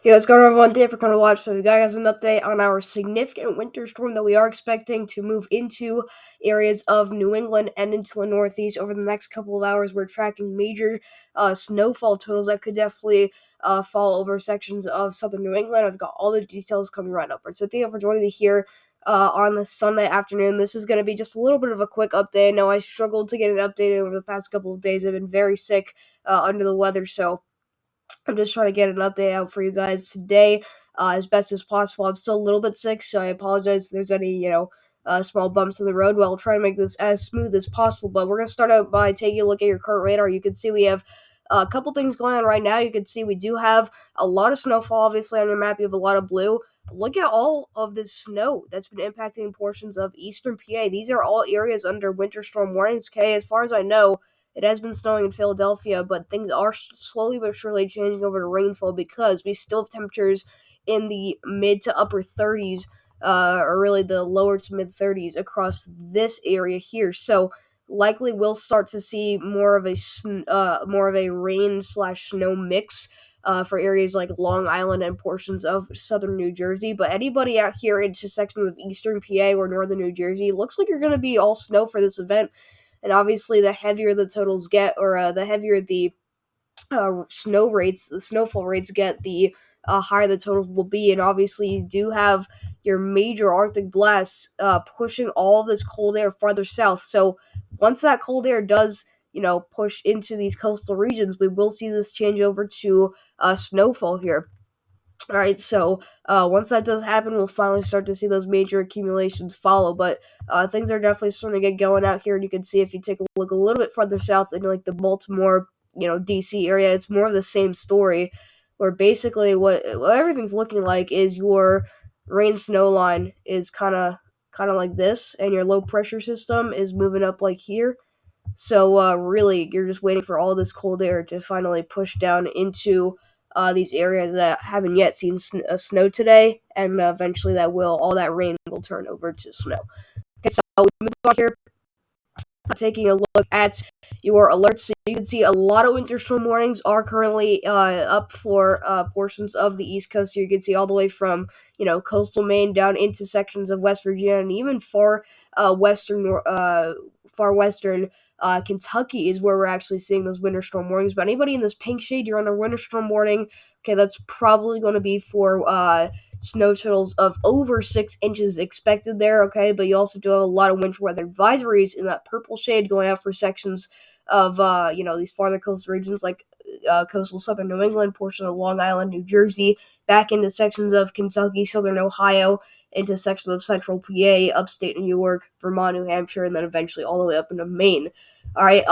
Yo, what's going on, everyone? Thank you for coming to watch. So, we got guys an update on our significant winter storm that we are expecting to move into areas of New England and into the Northeast over the next couple of hours. We're tracking major snowfall totals that could definitely fall over sections of southern New England. I've got all the details coming right up. So, thank you for joining me here on this Sunday afternoon. This is going to be just a little bit of a quick update. I know I struggled to get it updated over the past couple of days. I've been very sick, under the weather, so I'm just trying to get an update out for you guys today as best as possible. I'm still a little bit sick, so I apologize if there's any, small bumps in the road. But I'll try to make this as smooth as possible. But we're going to start out by taking a look at your current radar. You can see we have a couple things going on right now. You can see we do have a lot of snowfall. Obviously, on your map, you have a lot of blue. But look at all of this snow that's been impacting portions of eastern PA. These are all areas under winter storm warnings. Okay, as far as I know, it has been snowing in Philadelphia, but things are slowly but surely changing over to rainfall because we still have temperatures in the mid to upper 30s, or really the lower to mid 30s across this area here. So likely we'll start to see more of a rain slash snow mix. For areas like Long Island and portions of southern New Jersey, but anybody out here into sections of eastern PA or northern New Jersey, looks like you're going to be all snow for this event. And obviously, the heavier the totals get, or the heavier the the snowfall rates get, the higher the totals will be. And obviously, you do have your major Arctic blasts pushing all of this cold air farther south. So once that cold air does, push into these coastal regions, we will see this change over to snowfall here. All right, so once that does happen, we'll finally start to see those major accumulations follow. But things are definitely starting to get going out here, and you can see if you take a look a little bit further south in like the Baltimore, DC area, it's more of the same story, where basically what everything's looking like is your rain snow line is kind of like this, and your low pressure system is moving up like here. So really, you're just waiting for all this cold air to finally push down into these areas that haven't yet seen snow today, and eventually all that rain will turn over to snow. Okay, so we move on here, taking a look at your alerts. So you can see a lot of winter storm warnings are currently up for portions of the East Coast. So you can see all the way from coastal Maine down into sections of West Virginia and even far western Kentucky is where we're actually seeing those winter storm warnings. But anybody in this pink shade, you're on a winter storm warning. Okay, that's probably going to be for snow totals of over 6 inches expected there, okay? But you also do have a lot of winter weather advisories in that purple shade going out for sections of, these farther coastal regions like coastal southern New England, portion of Long Island, New Jersey, back into sections of Kentucky, southern Ohio, into sections of central PA, upstate New York, Vermont, New Hampshire, and then eventually all the way up into Maine. All right,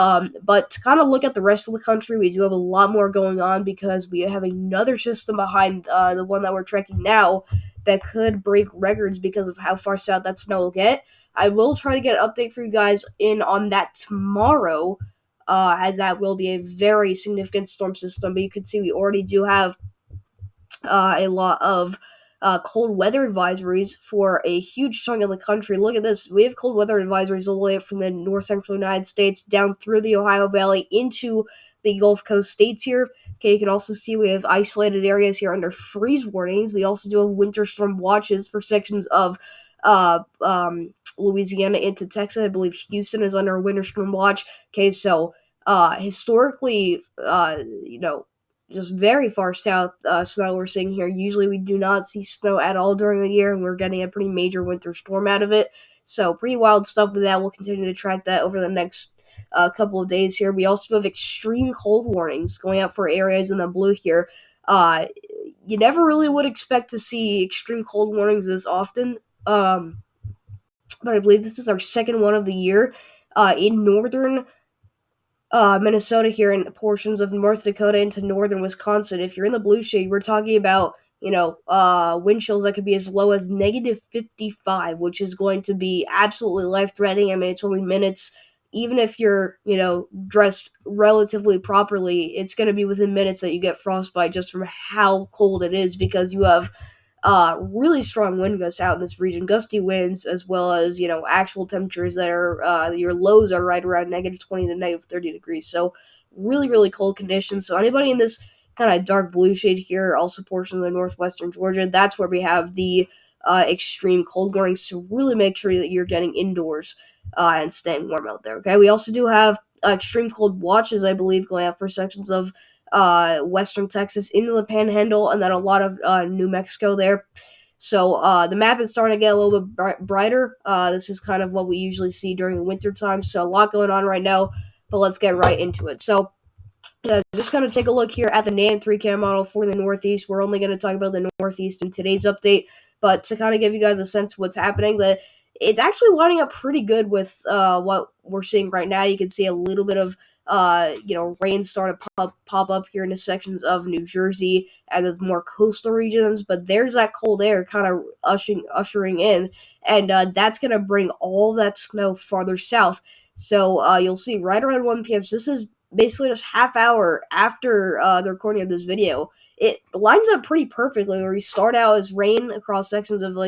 but to kind of look at the rest of the country, we do have a lot more going on because we have another system behind the one that we're tracking now that could break records because of how far south that snow will get. I will try to get an update for you guys in on that tomorrow, as that will be a very significant storm system. But you can see we already do have a lot of cold weather advisories for a huge chunk of the country. Look at this. We have cold weather advisories all the way up from the north central United States down through the Ohio Valley into the Gulf Coast states here. Okay, you can also see we have isolated areas here under freeze warnings. We also do have winter storm watches for sections of uh, um, Louisiana into Texas. I believe Houston is under a winter storm watch. Okay, so historically, just very far south snow we're seeing here. Usually we do not see snow at all during the year, and we're getting a pretty major winter storm out of it. So pretty wild stuff with that. We'll continue to track that over the next couple of days here. We also have extreme cold warnings going out for areas in the blue here. Uh, you never really would expect to see extreme cold warnings this often, but I believe this is our second one of the year. In northern Minnesota here and portions of North Dakota into northern Wisconsin. If you're in the blue shade, we're talking about, wind chills that could be as low as negative 55, which is going to be absolutely life threatening. I mean, it's only minutes. Even if you're, dressed relatively properly, it's going to be within minutes that you get frostbite just from how cold it is because you have really strong wind gusts out in this region, gusty winds, as well as actual temperatures that are your lows are right around negative 20 to negative 30 degrees. So really, really cold conditions. So anybody in this kind of dark blue shade here, also portions of northwestern Georgia. That's where we have the extreme cold warnings. So really make sure that you're getting indoors and staying warm out there. Okay. We also do have extreme cold watches, I believe, going out for sections of western Texas into the Panhandle, and then a lot of New Mexico there. So the map is starting to get a little bit brighter. This is kind of what we usually see during the winter time. So a lot going on right now, but let's get right into it. So just kind of take a look here at the NAM 3K model for the Northeast. We're only going to talk about the Northeast in today's update, but to kind of give you guys a sense of what's happening, it's actually lining up pretty good with what we're seeing right now. You can see a little bit of rain start to pop up here in the sections of New Jersey and the more coastal regions, but there's that cold air kind of ushering in, and that's going to bring all that snow farther south. So you'll see right around 1 p.m. So this is basically just half hour after the recording of this video. It lines up pretty perfectly where we start out as rain across sections of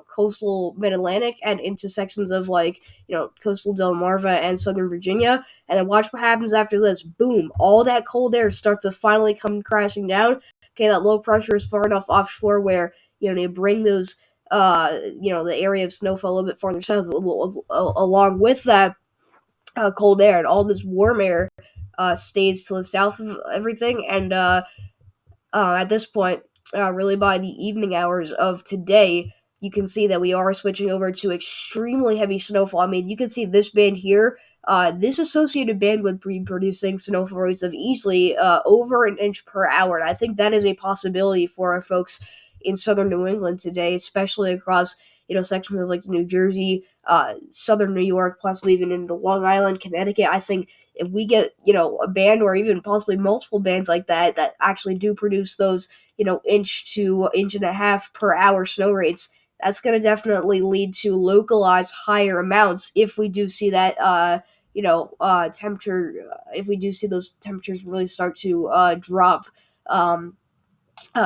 coastal mid-Atlantic and into sections of coastal Delmarva and southern Virginia, and then watch what happens after this. Boom, all that cold air starts to finally come crashing down. Okay, that low pressure is far enough offshore where they bring those the area of snowfall a little bit farther south. Along with that cold air, and all this warm air stays to the south of everything. And at this point, really by the evening hours of today, you can see that we are switching over to extremely heavy snowfall. I mean, you can see this band here. This associated band would be producing snowfall rates of easily over an inch per hour. And I think that is a possibility for our folks in southern New England today, especially across sections of New Jersey, southern New York, possibly even into Long Island, Connecticut. I think if we get a band or even possibly multiple bands like that actually do produce those inch to inch and a half per hour snow rates, that's going to definitely lead to localized higher amounts if we do see that temperature, if we do see those temperatures really start to drop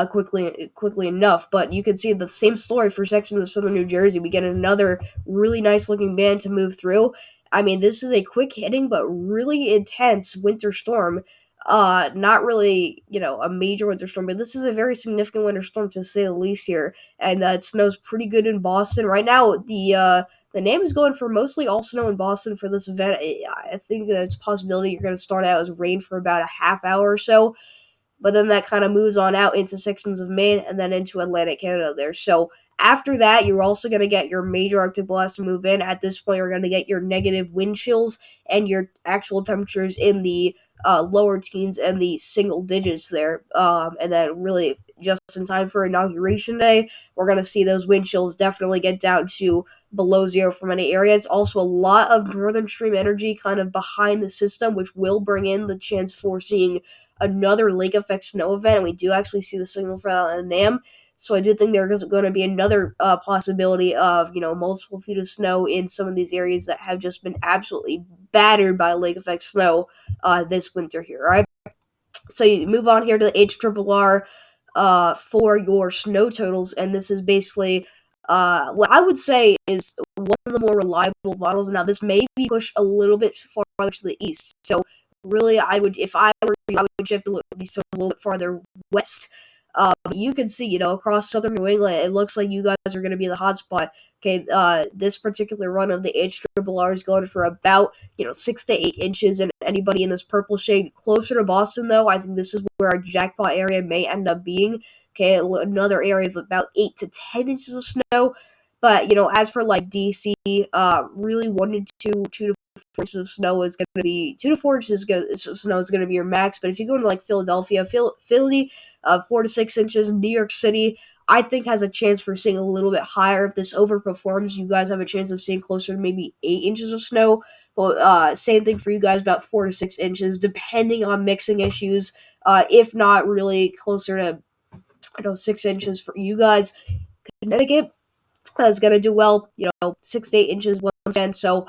quickly enough. But you can see the same story for sections of southern New Jersey. We get another really nice looking band to move through. I mean, this is a quick hitting but really intense winter storm. Not really, a major winter storm, but this is a very significant winter storm to say the least here. And it snows pretty good in Boston right now. The name is going for mostly all snow in Boston for this event. I think that it's a possibility you're going to start out as rain for about a half hour or so, but then that kind of moves on out into sections of Maine and then into Atlantic Canada there. So after that, you're also going to get your major Arctic blast to move in. At this point, you're going to get your negative wind chills and your actual temperatures in the lower teens and the single digits there. And then really just in time for Inauguration Day, we're going to see those wind chills definitely get down to below zero for many areas. Also, a lot of northern stream energy kind of behind the system, which will bring in the chance for seeing another lake effect snow event, and we do actually see the signal for that in NAM. So I do think there is going to be another possibility of multiple feet of snow in some of these areas that have just been absolutely battered by lake effect snow this winter here. All right, so you move on here to the HRRR for your snow totals, and this is basically what I would say is one of the more reliable models. Now, this may be pushed a little bit farther to the east, so really, if I were you, I would shift these totals a little bit farther west. You can see, across southern New England, it looks like you guys are going to be the hotspot. Okay, this particular run of the HRRR is going for about 6 to 8 inches, and anybody in this purple shade closer to Boston, though, I think this is where our jackpot area may end up being. Okay, another area of about 8 to 10 inches of snow. But as for DC, really 1 to 2 to 4 inches of snow is going to be 2 to 4 inches of snow is going to be your max. But if you go to Philadelphia, Philly, 4 to 6 inches. New York City, I think has a chance for seeing a little bit higher. If this overperforms, you guys have a chance of seeing closer to maybe 8 inches of snow. But same thing for you guys, about 4 to 6 inches, depending on mixing issues. If not, really closer to 6 inches for you guys. Connecticut is going to do well, 6 to 8 inches And so,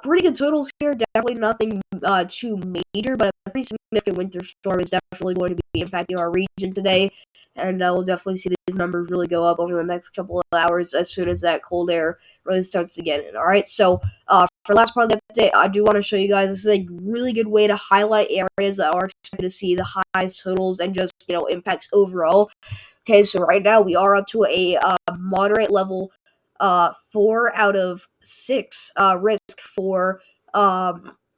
pretty good totals here. Definitely nothing too major, but a pretty significant winter storm is definitely going to be impacting our region today. And we'll definitely see these numbers really go up over the next couple of hours as soon as that cold air really starts to get in. All right, so for the last part of the update, I do want to show you guys this is a really good way to highlight areas that are expected to see the highest totals and just impacts overall. Okay, so right now we are up to a moderate level 4 out of 6 risk for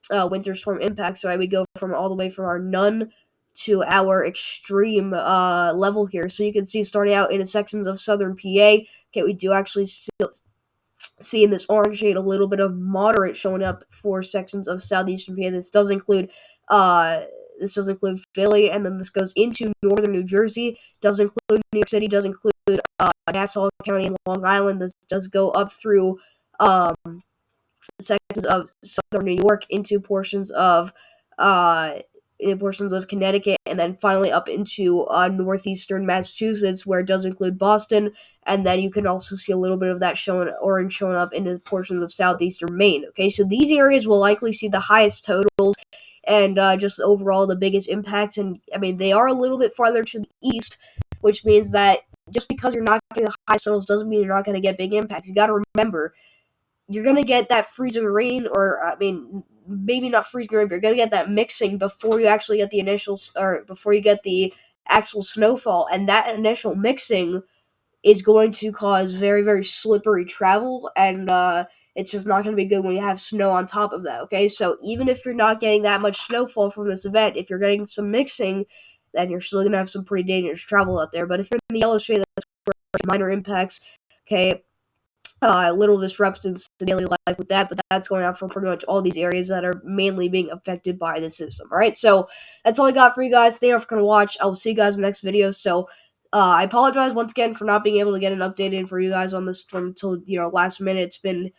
winter storm impact. So we go from all the way from our none to our extreme level here. So you can see starting out in the sections of southern PA, okay, we do actually still see in this orange shade a little bit of moderate showing up for sections of southeastern PA. This does include Philly, and then this goes into northern New Jersey. Does include New York City. Does include Nassau County and Long Island. This does go up through sections of southern New York into portions of Connecticut, and then finally up into northeastern Massachusetts, where it does include Boston, and then you can also see a little bit of that orange showing up into portions of southeastern Maine. Okay, so these areas will likely see the highest totals and just overall the biggest impacts, and I mean they are a little bit farther to the east, which means that just because you're not getting the highest totals doesn't mean you're not going to get big impacts. You got to remember, you're going to get that freezing rain, or I mean, maybe not freezing rain, but you're going to get that mixing before you actually get the before you get the actual snowfall. And that initial mixing is going to cause very, very slippery travel, and it's just not going to be good when you have snow on top of that, okay? So even if you're not getting that much snowfall from this event, if you're getting some mixing, then you're still going to have some pretty dangerous travel out there. But if you're in the yellow shade, that's where minor impacts, okay? Little disruptions to daily life with that, but that's going on for pretty much all these areas that are mainly being affected by the system. All right, so that's all I got for you guys. Thank you for going to watch. I will see you guys in the next video. So I apologize once again for not being able to get an update in for you guys on this storm until last minute. It's been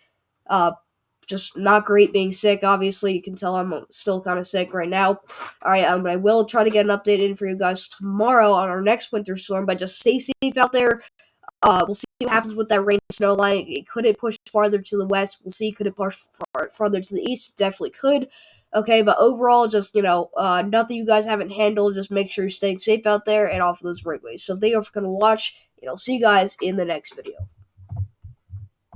just not great being sick. Obviously, you can tell I'm still kind of sick right now. All right, but I will try to get an update in for you guys tomorrow on our next winter storm. But just stay safe out there. We'll see what happens with that rain and snow line. Could it push farther to the west? We'll see. Could it push farther to the east? Definitely could. Okay, but overall, just, nothing you guys haven't handled. Just make sure you're staying safe out there and off of those roadways. So thank you for going to watch, and I'll see you guys in the next video.